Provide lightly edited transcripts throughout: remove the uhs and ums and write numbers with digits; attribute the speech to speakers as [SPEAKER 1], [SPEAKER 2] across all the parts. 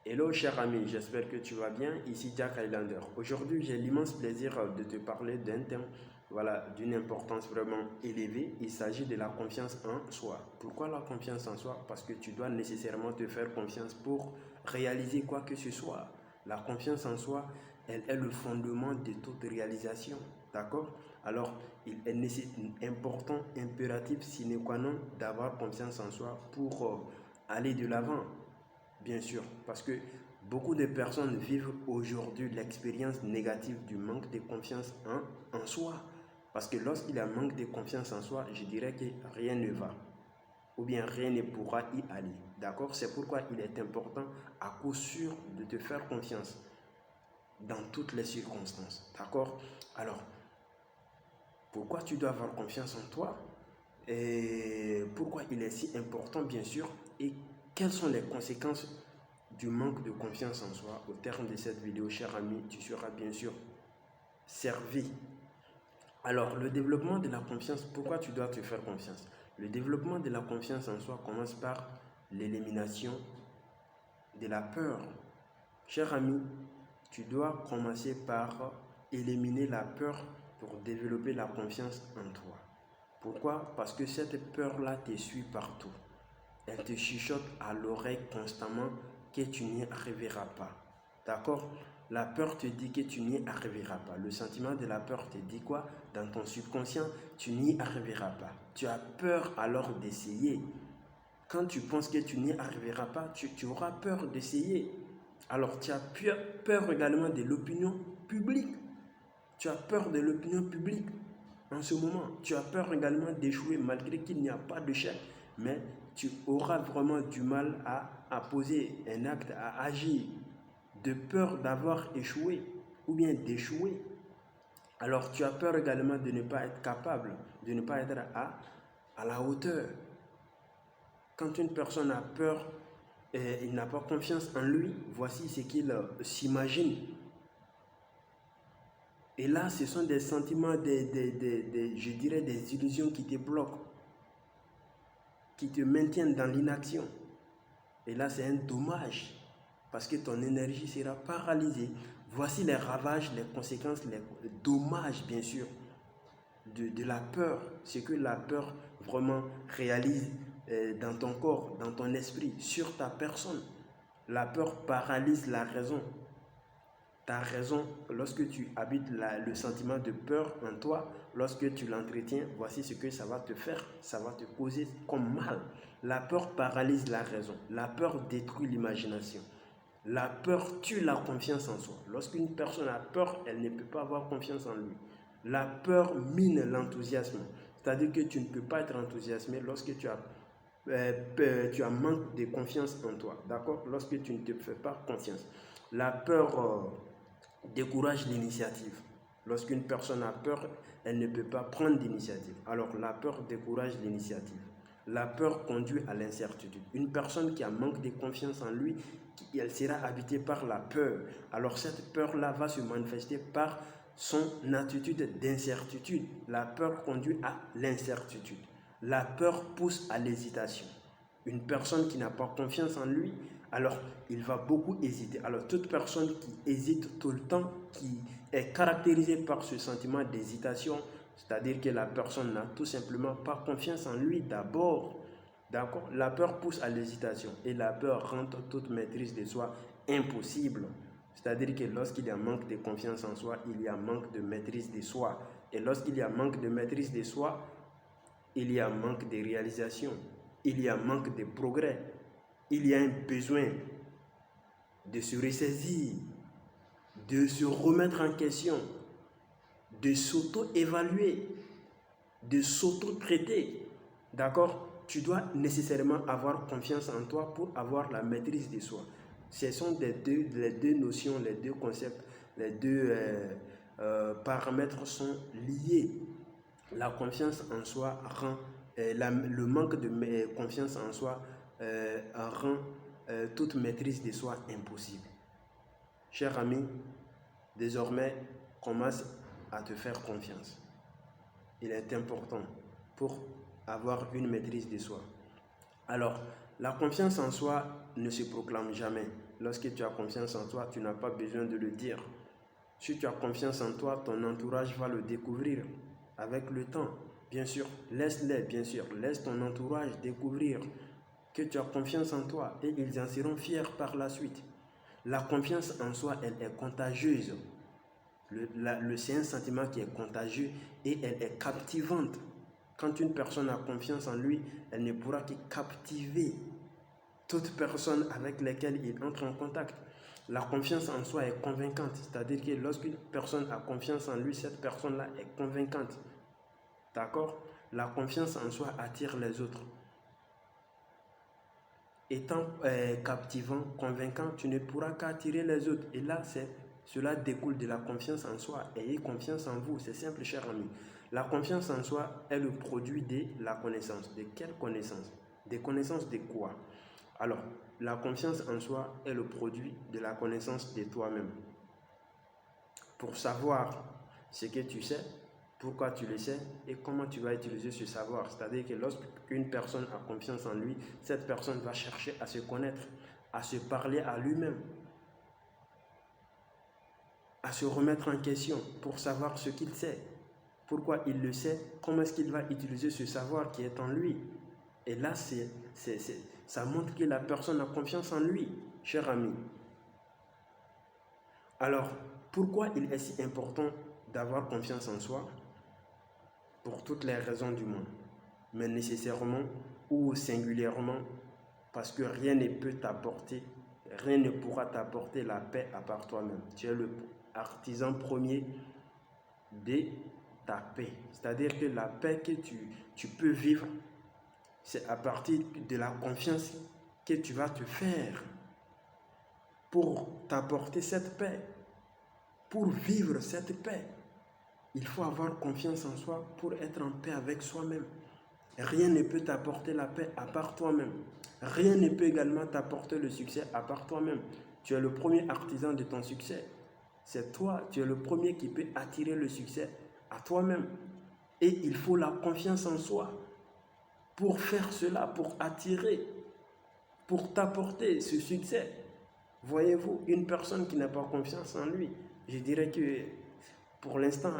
[SPEAKER 1] Hello cher ami, j'espère que tu vas bien. Ici Jack Highlander. Aujourd'hui, j'ai l'immense plaisir de te parler d'un thème d'une importance vraiment élevée. Il s'agit de la confiance en soi. Pourquoi la confiance en soi? Parce que tu dois nécessairement te faire confiance pour réaliser quoi que ce soit. La confiance en soi, elle est le fondement de toute réalisation. D'accord? Alors, il est important, impératif, sine qua non, d'avoir confiance en soi pour aller de l'avant. Bien sûr, parce que beaucoup de personnes vivent aujourd'hui l'expérience négative du manque de confiance en soi. Parce que lorsqu'il y a un manque de confiance en soi, je dirais que rien ne va. Ou bien rien ne pourra y aller. D'accord? C'est pourquoi il est important à coup sûr de te faire confiance dans toutes les circonstances. D'accord? Alors, pourquoi tu dois avoir confiance en toi? Et pourquoi il est si important, bien sûr? Et quelles sont les conséquences du manque de confiance en soi? Au terme de cette vidéo, cher ami, tu seras bien sûr servi. Alors, le développement de la confiance, pourquoi tu dois te faire confiance? Le développement de la confiance en soi commence par l'élimination de la peur. Cher ami, tu dois commencer par éliminer la peur pour développer la confiance en toi. Pourquoi? Parce que cette peur-là te suit partout. Elle te chuchote à l'oreille constamment que tu n'y arriveras pas. D'accord? La peur te dit que tu n'y arriveras pas. Le sentiment de la peur te dit quoi? Dans ton subconscient, tu n'y arriveras pas. Tu as peur alors d'essayer. Quand tu penses que tu n'y arriveras pas, tu auras peur d'essayer. Alors tu as peur également de l'opinion publique. Tu as peur de l'opinion publique en ce moment. Tu as peur également d'échouer malgré qu'il n'y a pas d'échec. Mais tu auras vraiment du mal à poser un acte, à agir, de peur d'avoir échoué ou bien d'échouer. Alors tu as peur également de ne pas être capable, de ne pas être à la hauteur. Quand une personne a peur et il n'a pas confiance en lui, voici ce qu'il s'imagine. Et là, ce sont des sentiments, je dirais des illusions qui te bloquent, qui te maintiennent dans l'inaction. Et là, c'est un dommage, parce que ton énergie sera paralysée. Voici les ravages, les conséquences, les dommages, bien sûr, de la peur. Ce que la peur vraiment réalise dans ton corps, dans ton esprit, sur ta personne. La peur paralyse la raison. Ta raison, lorsque tu habites le sentiment de peur en toi, lorsque tu l'entretiens, voici ce que ça va te faire, ça va te causer comme mal. La peur paralyse la raison, la peur détruit l'imagination. La peur tue la confiance en soi. Lorsqu'une personne a peur, elle ne peut pas avoir confiance en lui. La peur mine l'enthousiasme. C'est-à-dire que tu ne peux pas être enthousiasmé lorsque tu as manque de confiance en toi. D'accord? Lorsque tu ne te fais pas confiance. La peur décourage l'initiative. Lorsqu'une personne a peur, elle ne peut pas prendre d'initiative. Alors la peur décourage l'initiative. La peur conduit à l'incertitude. Une personne qui a manque de confiance en lui, elle sera habitée par la peur. Alors cette peur-là va se manifester par son attitude d'incertitude. La peur conduit à l'incertitude. La peur pousse à l'hésitation. Une personne qui n'a pas confiance en lui, alors il va beaucoup hésiter. Alors toute personne qui hésite tout le temps, qui est caractérisée par ce sentiment d'hésitation, c'est-à-dire que la personne n'a tout simplement pas confiance en lui d'abord. D'accord? La peur pousse à l'hésitation et la peur rend toute maîtrise de soi impossible. C'est-à-dire que lorsqu'il y a manque de confiance en soi, il y a manque de maîtrise de soi. Et lorsqu'il y a manque de maîtrise de soi, il y a manque de réalisation, il y a manque de progrès, il y a un besoin de se ressaisir, de se remettre en question, de s'auto-évaluer, de s'auto-traiter. D'accord? Tu dois nécessairement avoir confiance en toi pour avoir la maîtrise de soi. Ce sont les deux notions, les deux concepts, les deux paramètres sont liés. La confiance en soi rend, le manque de confiance en soi rend toute maîtrise de soi impossible. Cher ami, désormais, commence à te faire confiance. Il est important pour avoir une maîtrise de soi. Alors, la confiance en soi ne se proclame jamais. lorsque tu as confiance en toi, tu n'as pas besoin de le dire. Si tu as confiance en toi, ton entourage va le découvrir avec le temps. Bien sûr, laisse-les, bien sûr, laisse ton entourage découvrir que tu as confiance en toi et ils en seront fiers par la suite. La confiance en soi, elle est contagieuse. C'est un sentiment qui est contagieux et elle est captivante. Quand une personne a confiance en lui, elle ne pourra que captiver toute personne avec laquelle il entre en contact. La confiance en soi est convaincante, c'est-à-dire que lorsqu'une personne a confiance en lui, cette personne-là est convaincante. D'accord? La confiance en soi attire les autres. Étant captivant, convaincant, tu ne pourras qu'attirer les autres. Et là, cela découle de la confiance en soi. Ayez confiance en vous, c'est simple, cher ami. La confiance en soi est le produit de la connaissance. De quelle connaissance? Des connaissances de quoi? Alors, la confiance en soi est le produit de la connaissance de toi-même. Pour savoir ce que tu sais, pourquoi tu le sais et comment tu vas utiliser ce savoir. C'est-à-dire que lorsqu'une personne a confiance en lui, cette personne va chercher à se connaître, à se parler à lui-même, à se remettre en question pour savoir ce qu'il sait, pourquoi il le sait, comment est-ce qu'il va utiliser ce savoir qui est en lui. Et là, ça montre que la personne a confiance en lui, cher ami. Alors, pourquoi il est si important d'avoir confiance en soi? Pour toutes les raisons du monde, mais nécessairement ou singulièrement parce que rien ne peut t'apporter, rien ne pourra t'apporter la paix à part toi-même. Tu es le artisan premier de ta paix. C'est-à-dire que la paix que tu peux vivre, c'est à partir de la confiance que tu vas te faire pour t'apporter cette paix, pour vivre cette paix. Il faut avoir confiance en soi pour être en paix avec soi-même. Rien ne peut t'apporter la paix à part toi-même. Rien ne peut également t'apporter le succès à part toi-même. Tu es le premier artisan de ton succès. C'est toi, tu es le premier qui peut attirer le succès à toi-même. Et il faut la confiance en soi pour faire cela, pour attirer, pour t'apporter ce succès. Voyez-vous, une personne qui n'a pas confiance en lui, je dirais que pour l'instant,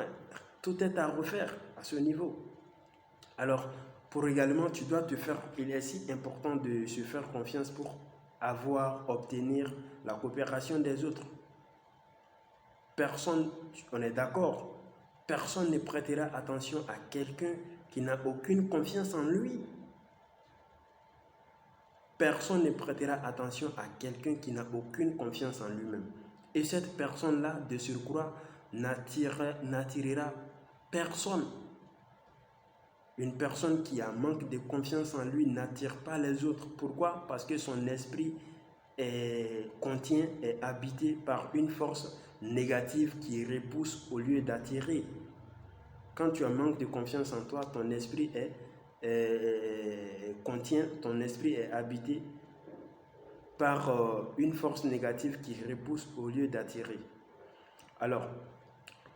[SPEAKER 1] tout est à refaire à ce niveau. Alors, pour également, tu dois te faire, il est si important de se faire confiance pour obtenir la coopération des autres. Personne, on est d'accord, personne ne prêtera attention à quelqu'un qui n'a aucune confiance en lui. Personne ne prêtera attention à quelqu'un qui n'a aucune confiance en lui-même. Et cette personne-là, de surcroît, n'attirera personne. Une personne qui a manque de confiance en lui n'attire pas les autres. Pourquoi? Parce que son esprit est habité par une force négative qui repousse au lieu d'attirer. Quand tu as manque de confiance en toi, ton esprit ton esprit est habité par une force négative qui repousse au lieu d'attirer. Alors,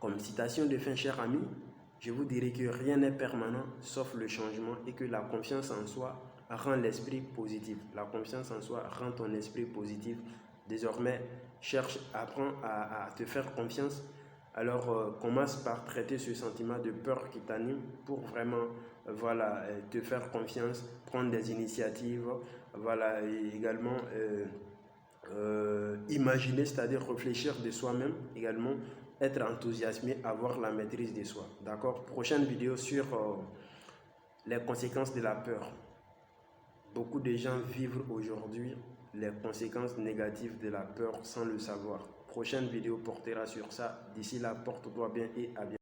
[SPEAKER 1] comme citation de fin, cher ami, je vous dirai que rien n'est permanent sauf le changement et que la confiance en soi rend l'esprit positif. La confiance en soi rend ton esprit positif. Désormais, apprends à te faire confiance. Alors, commence par traiter ce sentiment de peur qui t'anime pour vraiment te faire confiance, prendre des initiatives, et également imaginer, c'est-à-dire réfléchir de soi-même également, être enthousiasmé, avoir la maîtrise de soi. D'accord? Prochaine vidéo sur les conséquences de la peur. Beaucoup de gens vivent aujourd'hui les conséquences négatives de la peur sans le savoir. Prochaine vidéo portera sur ça. D'ici là, porte-toi bien et à bientôt.